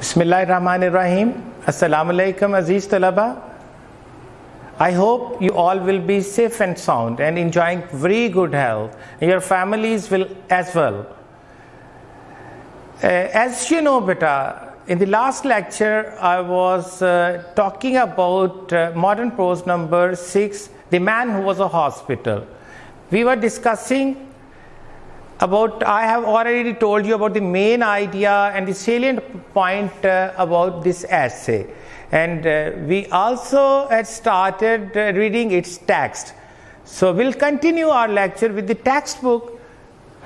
Bismillahirrahmanirrahim. Assalamu alaikum aziz talaba. I hope you all will be safe and sound and enjoying very good health. Your families will as well. As you know, beta, in the last lecture I was talking about modern prose number 6, The Man Who Was a Hospital. We were discussing about, I have already told you about the main idea and the salient point about this essay. And we also had started reading its text. So we'll continue our lecture with the textbook.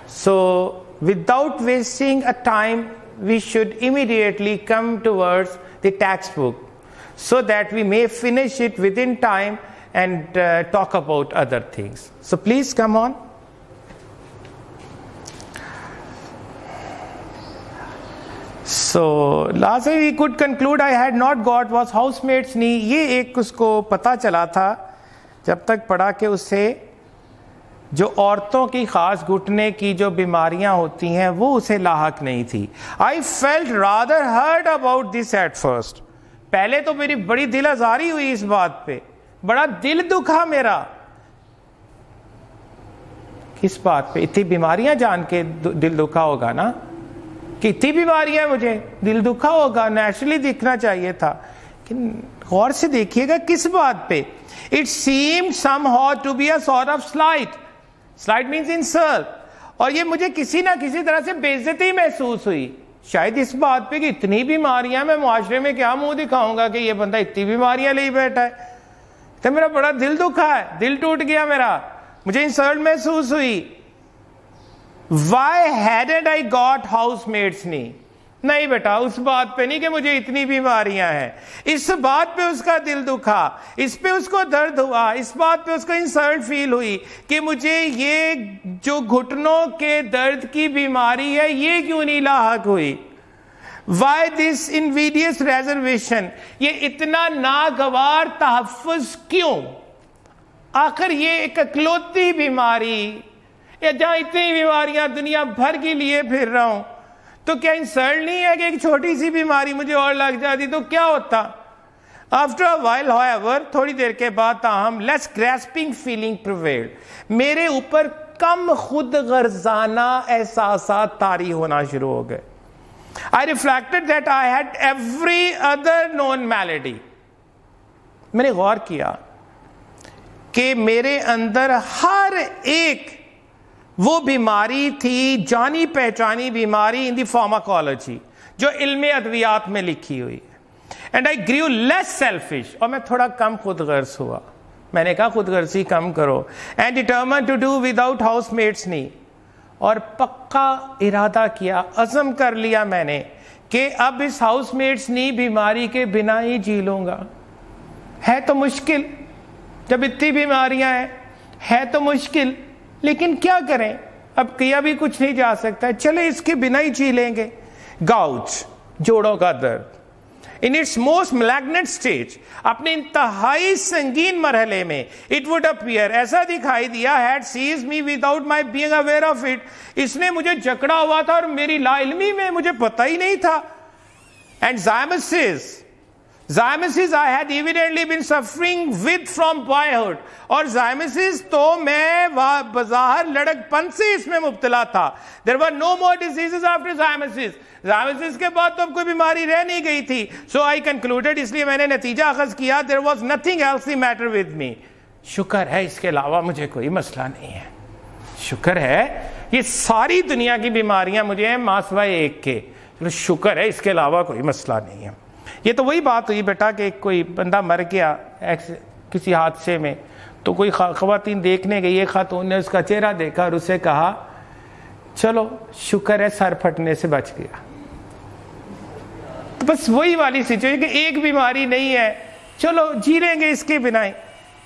So without wasting a time, we should immediately come towards the textbook so that we may finish it within time and talk about other things. So please come on. So lastly we could conclude I had not got was housemaid's knee. یہ ایک اس کو پتا چلا تھا جب تک پڑھا کہ اسے جو عورتوں کی خاص گھٹنے کی جو بیماریاں ہوتی ہیں وہ اسے لاحق نہیں تھی. I felt rather hurt about this at first. پہلے تو میری بڑی دل آزاری ہوئی اس بات پہ, بڑا دل دکھا میرا. کس بات پہ؟ اتنی بیماریاں جان کے دل دکھا ہوگا نا, کہ اتنی بیماریاں مجھے دل دکھا ہوگا, نیچرلی دکھنا چاہیے تھا. غور سے دیکھیے گا کس بات پہ. It seemed somehow to be a sort of slight. Slight means insult. اور یہ مجھے کسی نہ کسی طرح سے بے عزتی محسوس ہوئی, شاید اس بات پہ کہ اتنی بیماریاں, میں معاشرے میں کیا منہ دکھاؤں گا کہ یہ بندہ اتنی بیماریاں لے بیٹھا ہے. تو میرا بڑا دل دکھا ہے, دل ٹوٹ گیا میرا, مجھے انسلٹ محسوس ہوئی. Why hadn't I got housemaid's knee? نہیں بیٹا, اس بات پہ نہیں کہ مجھے اتنی بیماریاں ہیں, اس بات پہ اس کا دل دکھا, اس پہ اس کو درد ہوا, اس بات پہ اس کو انسلٹ فیل ہوئی کہ مجھے یہ جو گھٹنوں کے درد کی بیماری ہے یہ کیوں نہیں لاحق ہوئی. Why this invidious reservation? یہ اتنا ناگوار تحفظ کیوں؟ آخر یہ ایک اکلوتی بیماری, جہاں اتنی بیماریاں دنیا بھر کے لیے پھر رہا ہوں, تو کیا انسلٹ نہیں ہے کہ ایک چھوٹی سی بیماری مجھے اور لگ جاتی تو کیا ہوتا. After a while, however, تھوڑی دیر کے بعد تاہم less grasping feeling prevailed. میرے اوپر کم خود غرضانہ احساسات طاری ہونا شروع ہو گئے. I reflected that I had every other known malady. میں نے غور کیا کہ میرے اندر ہر ایک وہ بیماری تھی, جانی پہچانی بیماری in the pharmacology, جو علم ادویات میں لکھی ہوئی. And I grew less selfish. اور میں تھوڑا کم خود غرض ہوا. میں نے کہا خود غرضی کم کرو. And determined to do without housemaid's knee. اور پکا ارادہ کیا, عزم کر لیا میں نے کہ اب اس ہاؤس میٹس نی بیماری کے بنا ہی جی لوں گا. ہے تو مشکل, جب اتنی بیماریاں ہیں ہے تو مشکل, لیکن کیا کریں, اب کیا بھی کچھ نہیں جا سکتا ہے, چلے اس کے بنا ہی جی لیں گے. گاؤچ, جوڑوں کا درد, in its most malignant stage, اپنے انتہائی سنگین مرحلے میں, it would appear, ایسا دکھائی دیا, had seized me without my being aware of it, اس نے مجھے جکڑا ہوا تھا اور میری لا علمی میں مجھے پتہ ہی نہیں تھا. And zymosis I had evidently been suffering with from boyhood, اور zymosis تو میں بظاہر لڑک پن سے اس میں مبتلا تھا. There were no more diseases after zymosis. zymosis کے بعد تو اب کوئی بیماری رہ نہیں گئی تھی. So I concluded, اس لیے میں نے نتیجہ اخذ کیا, there was nothing else the matter with me. شکر ہے اس کے علاوہ مجھے کوئی مسئلہ نہیں ہے, شکر ہے یہ ساری دنیا کی بیماریاں مجھے ہیں ماں سوائے ایک کے, شکر ہے اس کے علاوہ کوئی مسئلہ نہیں ہے. یہ تو وہی بات ہوئی بیٹا کہ کوئی بندہ مر گیا کسی حادثے میں, تو کوئی خواتین دیکھنے گئی, ایک خاتون نے اس کا چہرہ دیکھا اور اسے کہا چلو شکر ہے سر پھٹنے سے بچ گیا. تو بس وہی والی سچویشن کہ ایک بیماری نہیں ہے, چلو جی لیں گے اس کے بنا ہی.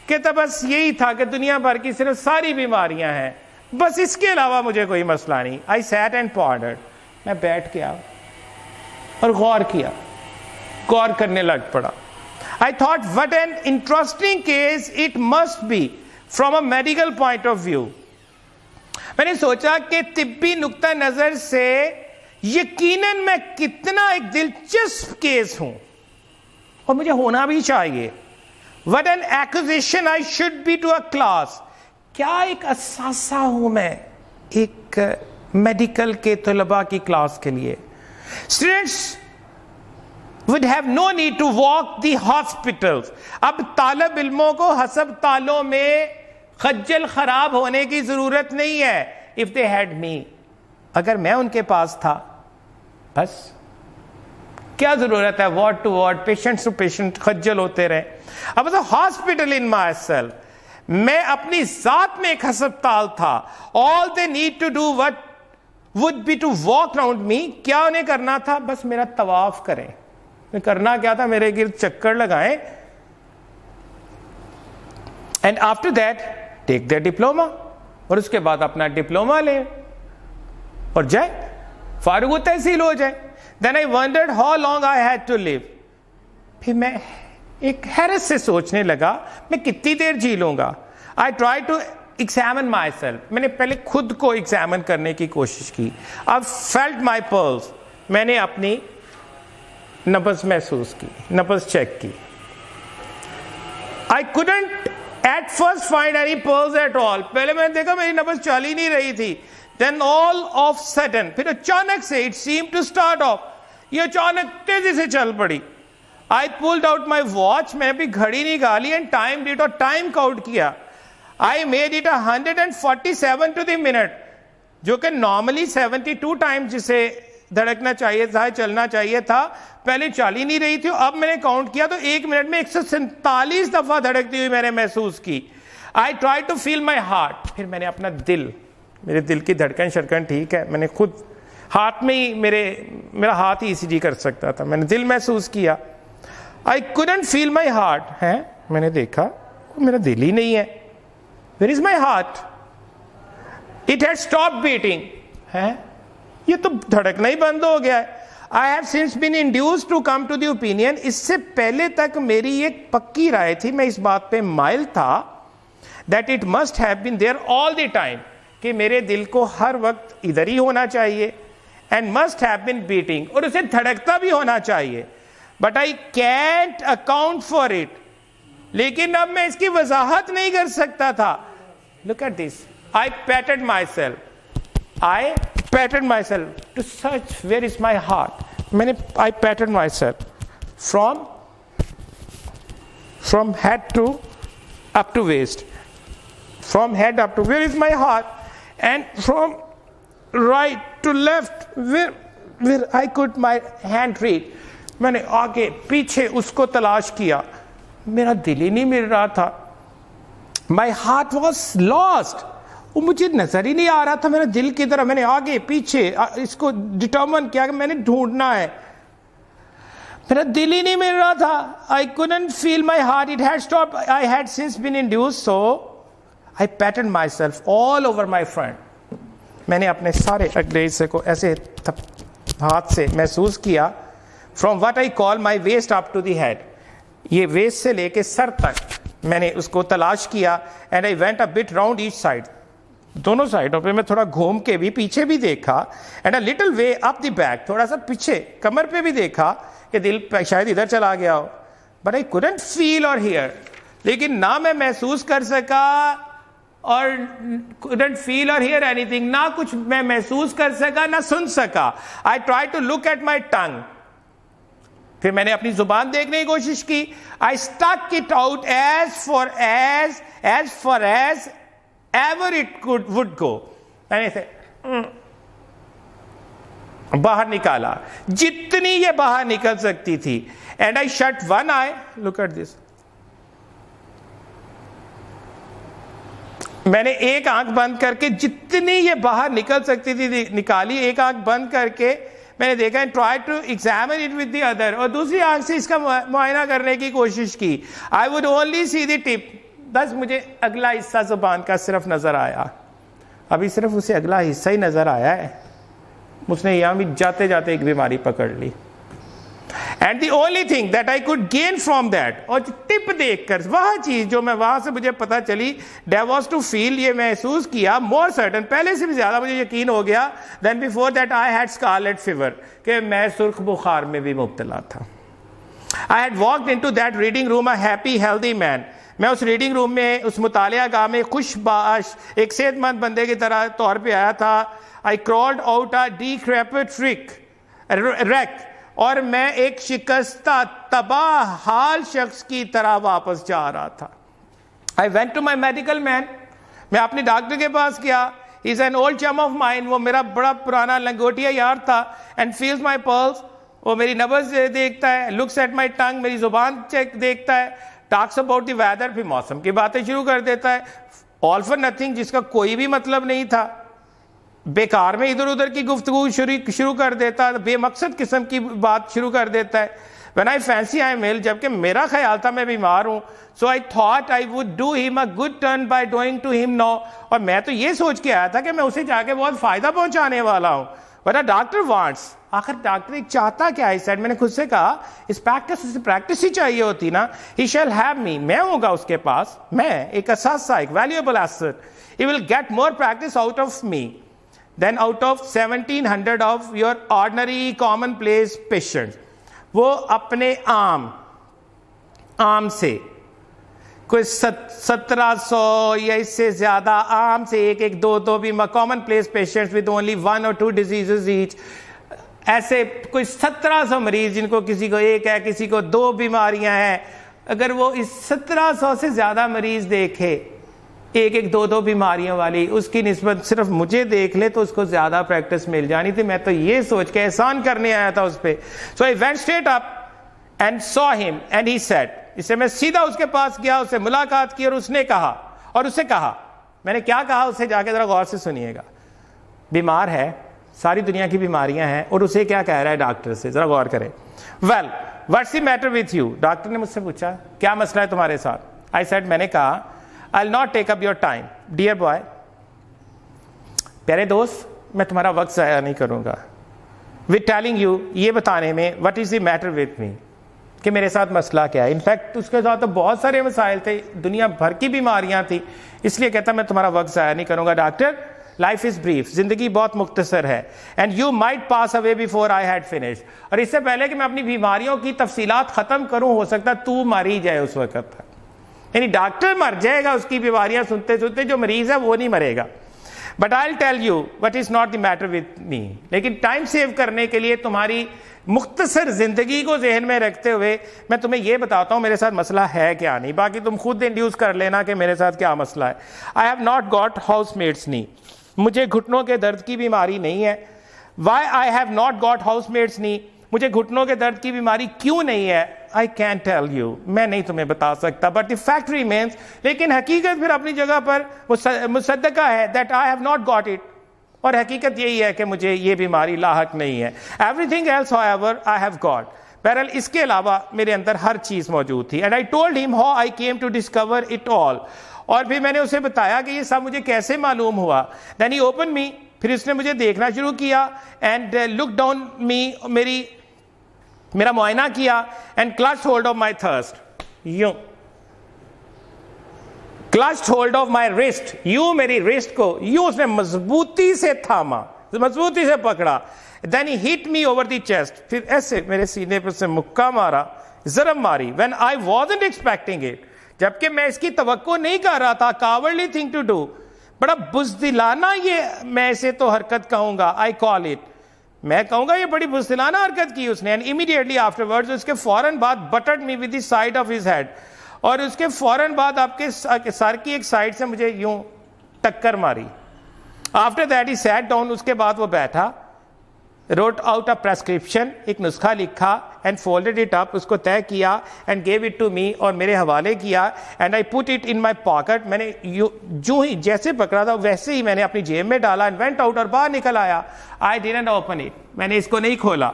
کہتا بس یہی تھا کہ دنیا بھر کی صرف ساری بیماریاں ہیں, بس اس کے علاوہ مجھے کوئی مسئلہ نہیں. I sat and pondered. میں بیٹھ گیا اور غور کیا, غور کرنے لگ پڑا. I thought what an interesting case it must be from a medical point of view. میں نے سوچا کہ طبی نقطہ نظر سے یقیناً میں کتنا ایک دلچسپ کیس ہوں اور مجھے ہونا بھی چاہیے. What an acquisition I should be to a class. کیا ایک اثاثہ ہوں میں ایک میڈیکل کے طلباء کی کلاس کے لیے. Students would have no need to walk the hospitals. اب طالب علموں کو ہسپتالوں میں خجل خراب ہونے کی ضرورت نہیں ہے. If they had me, اگر میں ان کے پاس تھا, بس کیا ضرورت ہے ward to ward, patient to patient خجل ہوتے رہے. اب ہاسپٹل ان مائی سیلف, میں اپنی ذات میں ایک ہسپتال تھا. All they need to do what would be to walk around me. کیا انہیں کرنا تھا؟ بس میرا طواف کریں. کرنا کیا تھا؟ میرے گرد چکر لگائیں. And after that take their diploma. اور اس کے بعد اپنا ڈپلوما لیں اور جائیں, فارغ و تحصیل ہو جائیں. Then I wondered how long I had to live. پھر میں ایک حیرت سے سوچنے لگا میں کتنی دیر جی لوں گا. I tried to examine myself. میں نے پہلے خود کو ایگزامن کرنے کی کوشش کی. I felt my pulse. میں نے اپنی نبض محسوس کی, نبض چیک کی. I couldn't at first find any pulse at all. پہلے میں نے دیکھا میری نبض چل ہی نہیں رہی تھی. Then all of sudden, پھر اچانک سے it seemed to start off. یہ اچانک تیزی سے چل پڑی. I pulled out my watch. میں نے بھی گھڑی نکالی and timed it اور ٹائم کاؤنٹ کیا. I made it 147 to the minute, جو کہ normally 72 times جسے دھڑکنا چاہیے تھا, چلنا چاہیے تھا, پہلے چل ہی نہیں رہی تھی. اب میں نے کاؤنٹ کیا تو ایک منٹ میں 147 دفعہ دھڑکتی ہوئی میں نے محسوس کی. I tried to feel my heart. پھر میں نے اپنا دل, میرے دل کی دھڑکن شڑکن ٹھیک ہے, میں نے خود ہاتھ میں ہی میرا ہاتھ ہی ECG کر سکتا تھا, میں نے دل محسوس کیا. I couldn't feel my heart. ہیں, میں نے دیکھا میرا دل ہی نہیں ہے. Where is my heart? It had stopped beating. ہیں, یہ تو دھڑکنا ہی بند ہو گیا ہے. I have since been induced to come to the opinion. اس سے پہلے تک میری ایک پکی رائے تھی, میں اس بات پہ مائل تھا, that it must have been there all the time, کہ میرے دل کو ہر وقت ادھر ہی ہونا چاہیے, and must have been beating, اور اسے دھڑکتا بھی ہونا چاہیے. But I can't account for it. لیکن اب میں اس کی وضاحت نہیں کر سکتا تھا. Look at this. I patted myself. I patted myself to search where is my heart. I patted myself from head to up to waist. From head up to where is my heart, and from right to left where I could my hand reach. میں نے آگے پیچھے اس کو تلاش کیا, میرا دل ہی نہیں مل رہا تھا. My heart was lost. وہ مجھے نظر ہی نہیں آ رہا تھا میرا دل کی طرح. میں نے آگے پیچھے اس کو ڈٹرمن کیا کہ میں نے ڈھونڈنا ہے, میرا دل ہی نہیں مل رہا تھا. I couldn't feel my heart. It had stopped. I had since been induced, so I patted myself all over my front. میں نے اپنے سارے اگلے حصے کو ایسے ہاتھ سے محسوس کیا. From what I call my waist up to the head. یہ ویسٹ سے لے کے سر تک میں نے اس کو تلاش کیا. And I went a bit round each side. دونوں سائڈوں پہ میں تھوڑا گھوم کے بھی پیچھے بھی دیکھا. And a little way up the back. تھوڑا سا پیچھے کمر پہ بھی دیکھا کہ دل شاید ادھر چلا گیا ہو. But I couldn't feel or hear. لیکن نہ میں محسوس کر سکا اور couldn't feel or hear anything. نہ کچھ میں محسوس کر سکا نہ سن سکا. I tried to look at my tongue. پھر میں نے اپنی زبان دیکھنے کی کوشش کی. I stuck it out as far as ever it would go. میں نے اسے باہر نکالا جتنی یہ باہر نکل سکتی تھی. And I shut one eye. Look at this. میں نے ایک آنکھ بند کر کے جتنی یہ باہر نکل سکتی تھی نکالی. ایک آنکھ بند کر کے میں نے دیکھا and tried to examine it with the other. اور دوسری آنکھ سے اس کا معائنہ کرنے کی کوشش کی. I would only see the tip. بس مجھے اگلا حصہ زبان کا صرف نظر آیا. ابھی صرف اسے اگلا حصہ ہی نظر آیا ہے. اس نے یہاں بھی جاتے جاتے ایک بیماری پکڑ لی. And the only thing that I could gain from that, اور ٹپ دیکھ کر وہاں چیز جو میں وہاں سے مجھے پتہ چلی, دیٹ واز ٹو فیل, یہ محسوس کیا مور سرٹن, پہلے سے بھی زیادہ مجھے یقین ہو گیا then before that I had scarlet fever, کہ میں سرخ بخار میں بھی مبتلا تھا. I had walked into that reading room a happy, healthy man. میں اس ریڈنگ روم میں, اس مطالعہ گاہ میں خوش باش ایک صحت مند بندے کی طور پہ آیا تھا. I crawled out a decrepit wreck, اور میں ایک شکستہ تباہ حال شخص کی طرح واپس جا رہا تھا. I went to my medical man. میں اپنے ڈاکٹر کے پاس گیا. He's an old chum of mine. وہ میرا بڑا پرانا لنگوٹیا یار تھا. And feels my pulse. وہ میری نبض دیکھتا ہے. Looks at my tongue. میری زبان دیکھتا ہے. Talks about the weather. پھر موسم کی باتیں شروع کر دیتا ہے. All for nothing, جس کا کوئی بھی مطلب نہیں تھا. بیکار میں ادھر ادھر کی گفتگو شروع کر دیتا ہے. بے مقصد قسم کی بات شروع کر دیتا ہے. When I fancy I am ill, جبکہ میرا خیال تھا میں بیمار ہوں. So I thought I would do him a good turn by doing to him now. اور میں تو یہ سوچ کے آیا تھا کہ میں اسے جا کے بہت فائدہ پہنچانے والا ہوں. But a doctor wants. آخر ڈاکٹر ایک چاہتا کیا ہے؟ سیڈ میں نے خود سے کہا اس پریکٹس ہی چاہیے ہوتی نا. He shall have me. میں ہوں گا اس کے پاس. میں ایک اثاثہ, ایک valuable asset. He will get more practice out of me than out of 1700 of your ordinary commonplace patients. وہ اپنے عام سے کوئی 1700 یا اس سے زیادہ عام سے ایک دو بھی common place patients with only 1 or 2 diseases each, ایسے کوئی 1700 مریض جن کو کسی کو ایک ہے, کسی کو 2 بیماریاں ہیں. اگر وہ اس 1700 سے زیادہ مریض دیکھے ایک 2 بیماریوں والی, اس کی نسبت صرف مجھے دیکھ لے تو اس کو زیادہ پریکٹس مل جانی تھی. میں تو یہ سوچ کے احسان کرنے آیا تھا اس پہ. So I went straight up and saw him and he said, اس سے میں سیدھا اس کے پاس گیا, اس سے ملاقات کی, اور اس نے کہا, اور اس سے کہا, میں نے کیا کہا اسے جا کے ذرا غور سے سنیے گا. بیمار ہے, ساری دنیا کی بیماریاں ہیں, اور اسے کیا کہہ رہا ہے ڈاکٹر سے, ذرا غور کریں. Well, what's the matter with you? Doctor نے مجھ سے پوچھا کیا مسئلہ ہے تمہارے ساتھ. I said, میں نے کہا I'll not take up your time, dear boy. پیارے دوست, میں تمہارا وقت ضائع نہیں کروں گا. With telling you, یہ بتانے میں, what is the matter with me, کہ میرے ساتھ مسئلہ کیا ہے. انفیکٹ اس کے ساتھ تو بہت سارے مسائل تھے, دنیا بھر کی بیماریاں تھیں, اس لیے کہتا میں تمہارا وقت ضائع نہیں کروں گا. ڈاکٹر, لائف از بریف, زندگی بہت مختصر ہے. And you might pass away before I had finished, اور اس سے پہلے کہ میں اپنی بیماریوں کی تفصیلات ختم کروں, ہو سکتا تو مر ہی جائے اس وقت تک. یعنی ڈاکٹر مر جائے گا اس کی بیماریاں سنتے سنتے, جو مریض ہے وہ نہیں مرے گا. But I will tell you what is not the matter with me. لیکن ٹائم سیو کرنے کے لیے, تمہاری مختصر زندگی کو ذہن میں رکھتے ہوئے, میں تمہیں یہ بتاتا ہوں میرے ساتھ مسئلہ ہے کیا نہیں. باقی تم خود انڈیوس کر لینا کہ میرے ساتھ کیا مسئلہ ہے. I have not got housemaid's knee, مجھے گھٹنوں کے درد کی بیماری نہیں ہے. Why I have not got housemaid's knee, مجھے گھٹنوں کے درد کی بیماری کیوں نہیں ہے. I can't tell you, میں نہیں تمہیں بتا سکتا. But the fact remains, لیکن حقیقت پھر اپنی جگہ پر مصدقہ ہے that I have not got it, اور حقیقت یہی ہے کہ مجھے یہ بیماری لاحق نہیں ہے. Everything else however I have got. بہرحال اس کے علاوہ میرے اندر ہر چیز موجود تھی. And I told him how I came to discover it all. اور پھر میں نے اسے بتایا کہ یہ سب مجھے کیسے معلوم ہوا. Then he opened me, پھر اس نے مجھے دیکھنا شروع کیا, and looked down me, میرا معائنہ کیا, and clutched hold of my thirst. یوں clutched hold of my wrist, یوں میری wrist کو یوں اس نے مضبوطی سے تھاما, مضبوطی سے پکڑا. Then he hit me over the chest, پھر ایسے میرے سینے پر سے مکہ مارا, ضرب ماری. When I wasn't expecting it, جبکہ میں اس کی توقع نہیں کر رہا تھا. Cowardly thing to do, بڑا بزدلانہ یہ میں اسے تو حرکت کہوں گا. I call it, میں کہوں گا یہ بڑی بزدلانہ حرکت کی اس نے. And immediately afterwards, اس کے فوراً بعد butted me with the side of his head, اور اس کے فوراً بعد آپ کے سر کی ایک سائڈ سے مجھے یوں ٹکر ماری. After that he sat down, اس کے بعد وہ بیٹھا, wrote out a prescription, ایک نسخہ لکھا, and folded it up, اس کو طے کیا, and gave it to me, اور میرے حوالے کیا. And I put it in my pocket, میں نے جو ہی جیسے پکڑا تھا ویسے ہی میں نے اپنی جیب میں ڈالا, and went out, اور باہر نکل آیا. I didn't open it, میں نے اس کو نہیں کھولا.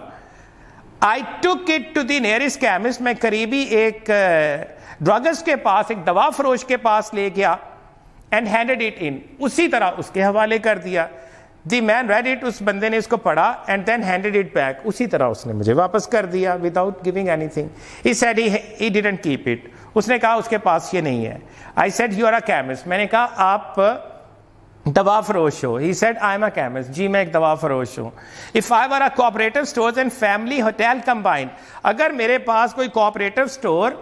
I took it to the nearest chemist, میں قریبی ایک ڈرگسٹ کے پاس, ایک دوا فروش کے پاس لے گیا, and handed it in, اسی طرح اس کے حوالے کر دیا. دی مین ریڈ اٹ, اس بندے نے اس کو پڑھا and then handed it back, اسی طرح اس نے مجھے واپس کر دیا without giving anything. He said he didn't keep it, اس نے کہا اس کے پاس یہ نہیں ہے. I said you are a chemist, میں نے کہا آپ دوا فروش ہو. He said I am a chemist, جی میں ایک دوا فروش ہوں. If I were a cooperative stores and family hotel combined, اگر میرے پاس کوئی کوآپریٹو اسٹور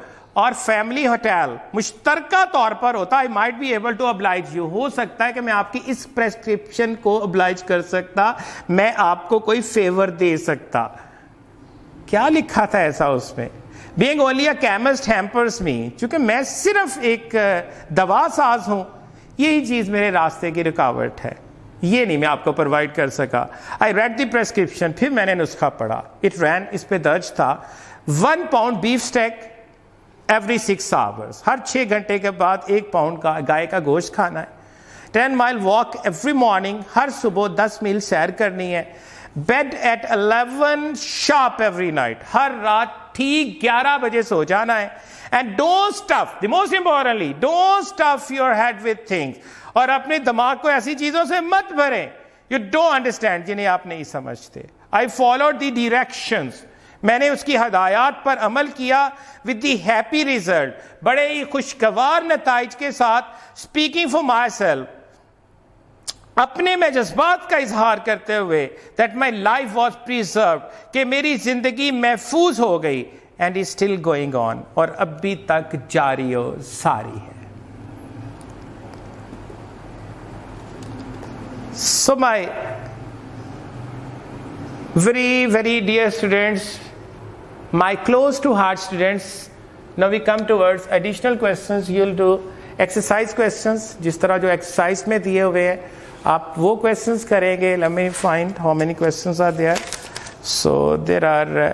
اور فیملی ہوٹل مشترکہ طور پر ہوتا, I might be able to oblige you, ہو سکتا ہے کہ میں آپ کی اس پریسکرپشن کو oblige کر سکتا, میں آپ کو کوئی فیور دے سکتا. کیا لکھا تھا ایسا اس میں؟ being only a chemist hampers me, چونکہ میں صرف ایک دوا ساز ہوں, یہی چیز میرے راستے کی رکاوٹ ہے, یہ نہیں میں آپ کو پرووائڈ کر سکا. I read the prescription, پھر میں نے نسخہ پڑھا. It ran, اس پہ درج تھا 1 pound beef steak every 6 hours, ہر 6 گھنٹے کے بعد 1 پاؤنڈ کا گائے کا گوشت کھانا ہے. 10 mile walk every morning, ہر صبح 10 میل سیر کرنی ہے. Bed at 11 sharp every night, ہر رات ٹھیک 11 بجے سو جانا ہے. And don't stuff, the most importantly, don't stuff your head with things, اور اپنے دماغ کو ایسی چیزوں سے مت بھریں you don't understand, جنہیں آپ نہیں سمجھتے. I followed the directions, میں نے اس کی ہدایات پر عمل کیا with the happy result, بڑے ہی خوشگوار نتائج کے ساتھ. speaking for myself, اپنے میں جذبات کا اظہار کرتے ہوئے that my life was preserved, کہ میری زندگی محفوظ ہو گئی. and is still going on, اور اب بھی تک جاری و ساری ہے. So my very very dear students, my close to heart students, now we come towards additional questions. You'll do exercise questions, جس طرح جو exercise میں دیے ہوئے ہیں آپ وہ questions کریں گے. Let me find how many questions are there. So there are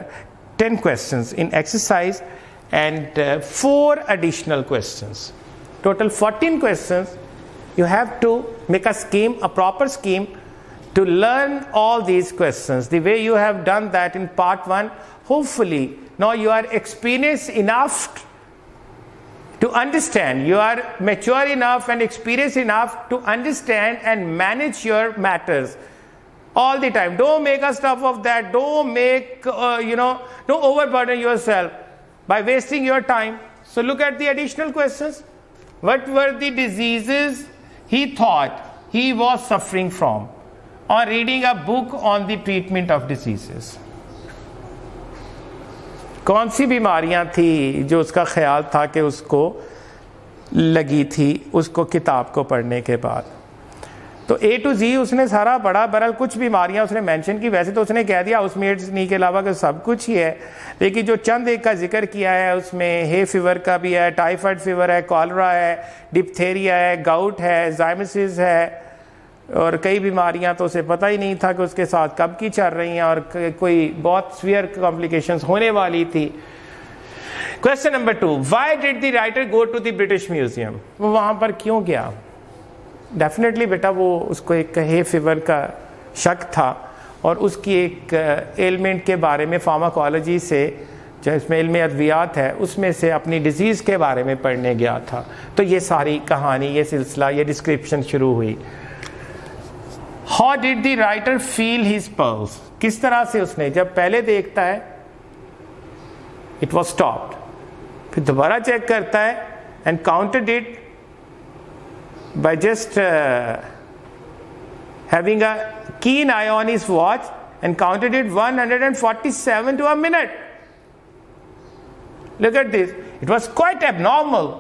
10 questions in exercise and 4 additional questions. Total 14 questions. You have to make a scheme, a proper scheme to learn all these questions. The way you have done that in part 1, hopefully now you are experienced enough to understand. You are mature enough and experienced enough to understand and manage your matters all the time. Don't make a stuff of that. Don't make, don't overburden yourself by wasting your time. So look at the additional questions. What were the diseases he thought he was suffering from on reading a book on the treatment of diseases? کون سی بیماریاں تھی جو اس کا خیال تھا کہ اس کو لگی تھی اس کو کتاب کو پڑھنے کے بعد؟ تو A to Z اس نے سارا پڑھا. برحال کچھ بیماریاں اس نے مینشن کی, ویسے تو اس نے کہہ دیا ہاؤس میٹس نہیں کے علاوہ کہ سب کچھ ہی ہے, لیکن جو چند ایک کا ذکر کیا ہے اس میں ہے فیور کا بھی ہے, ٹائیفائڈ فیور ہے, کالرا ہے, ڈپتھیریا ہے, گاؤٹ ہے, زائمسس ہے, اور کئی بیماریاں تو اسے پتہ ہی نہیں تھا کہ اس کے ساتھ کب کی چل رہی ہیں اور کوئی بہت سیویئر کمپلیکیشنز ہونے والی تھی. Question number 2, why did the writer go to the British Museum? وہ وہاں پر کیوں گیا؟ ڈیفینیٹلی بیٹا وہ اس کو ایک ہے فیور کا شک تھا اور اس کی ایک ایلمنٹ کے بارے میں فارماکالوجی سے جو اس میں علم ادویات ہے اس میں سے اپنی ڈیزیز کے بارے میں پڑھنے گیا تھا. تو یہ ساری کہانی, یہ سلسلہ, یہ ڈسکرپشن شروع ہوئی. How did the writer feel his pulse? کس طرح سے اس نے جب پہلے دیکھتا ہے it was stopped, پھر دوبارہ چیک کرتا ہے and counted it by just having a keen eye on his watch and counted it 147 to a minute. Look at this. It was quite abnormal.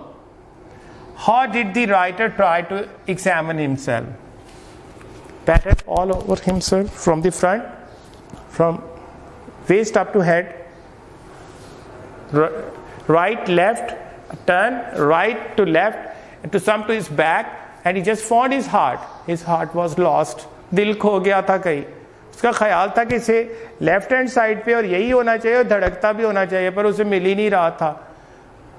How did the writer try to examine himself? Patted all over himself from the front, from waist up to head, right, left, turn, right to left, and to some to his back, and he just found his heart. His heart was lost. دل کھو گیا تھا کہیں. اس کا خیال تھا کہ اسے left hand side پہ اور یہی ہونا چاہیے اور دھڑکتا بھی ہونا چاہیے, پر اسے مل ہی نہیں رہا تھا.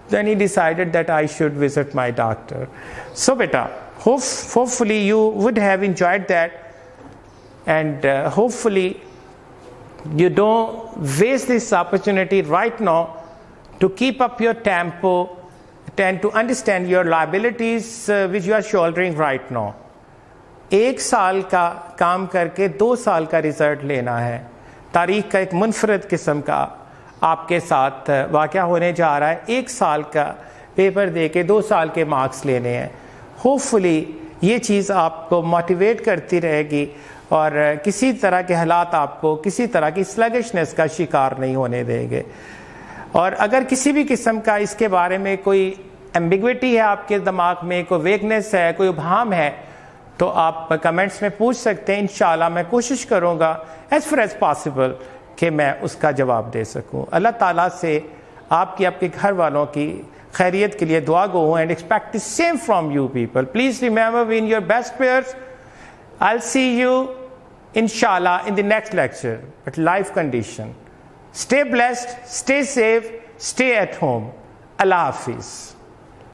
Then he decided that I should visit my doctor. So beta, hopefully you would have enjoyed that, and hopefully you don't waste this opportunity right now to keep up your tempo and to understand your liabilities which you are shouldering right now. 1 سال کا کام کر کے 2 سال کا result لینا ہے. تاریخ کا ایک منفرد قسم کا آپ کے ساتھ واقعہ ہونے جا رہا ہے. 1 سال کا پیپر دے کے 2 سال کے مارکس لینے ہیں. ہوپ فلی یہ چیز آپ کو موٹیویٹ کرتی رہے گی اور کسی طرح کے حالات آپ کو کسی طرح کی سلگشنس کا شکار نہیں ہونے دیں گے. اور اگر کسی بھی قسم کا اس کے بارے میں کوئی ایمبیگوٹی ہے آپ کے دماغ میں, کوئی ویکنیس ہے, کوئی ابہام ہے, تو آپ کمنٹس میں پوچھ سکتے ہیں. انشاءاللہ میں کوشش کروں گا ایز فار ایز پاسبل کہ میں اس کا جواب دے سکوں. اللہ تعالیٰ سے آپ کے گھر والوں کی خیریت کے لیے دعا گو ہوں and expect the same from you people. Please remember be in your best prayers. I'll see you inshallah in the next lecture. But life condition. Stay blessed, stay safe, stay at home. Allah Hafiz.